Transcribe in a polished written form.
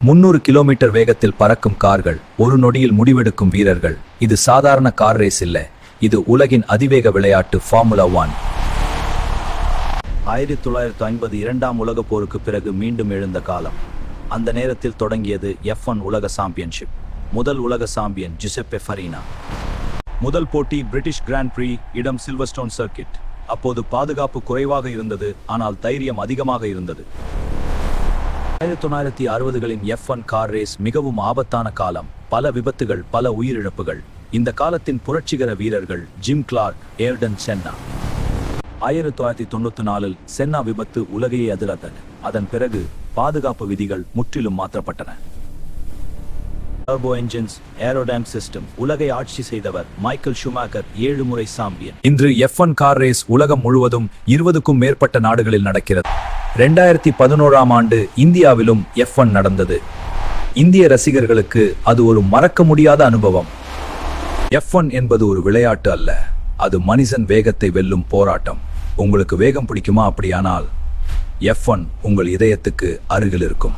300 kilometre வேகத்தில் பறக்கும் கார்கள், ஒரு நொடியில் முடிவெடுக்கும் வீரர்கள். இது சாதாரண கார் ரேஸ் இல்ல, இது உலகின் அதிவேக விளையாட்டு ஃபார்முலா 1. 1950 இரண்டாம் உலகப் போருக்கு பிறகு மீண்டும் எழுந்த காலம். அந்த நேரத்தில் தொடங்கியது F1 உலக சாம்பியன்ஷிப். முதல் உலக சாம்பியன் ஜுசெப்பே ஃபரீனா. முதல் போட்டி பிரிட்டிஷ் கிராண்ட் பிரீ, இடம் சில்வர்ஸ்டோன் சர்க்கிட். அப்போது பாதுகாப்பு குறைவாக இருந்தது, ஆனால் தைரியம் அதிகமாக இருந்தது. 1960களின் F1 கார் ரேஸ் மிகவும் ஆபத்தான காலம். பல விபத்துகள், பல உயிரிழப்புகள். இந்த காலத்தின் புரட்சிகர வீரர்கள் ஜிம் கிளார்க், ஏர்டன் சென்னா. 1994இல் சென்னா விபத்து உலகையே அதிர்ந்தது. அதன் பிறகு பாதுகாப்பு விதிகள் முற்றிலும் மாற்றப்பட்டன. Turbo engines, aerodynamic system. உலகை ஆட்சி செய்தவர் மைக்கேல் ஷூமேக்கர், 7 முறை சாம்பியன். இன்று F1 கார் ரேஸ் உலகம் முழுவதும் 20க்கும் மேற்பட்ட நாடுகளில் நடக்கிறது. 2011ஆம் ஆண்டு இந்தியாவிலும் F1 நடந்தது. இந்திய ரசிகர்களுக்கு அது ஒரு மறக்க முடியாத அனுபவம். F1 என்பது ஒரு விளையாட்டு அல்ல, அது மனிதன் வேகத்தை வெல்லும் போராட்டம். உங்களுக்கு வேகம் பிடிக்குமா? அப்படியானால் F1 உங்கள் இதயத்துக்கு அருகில் இருக்கும்.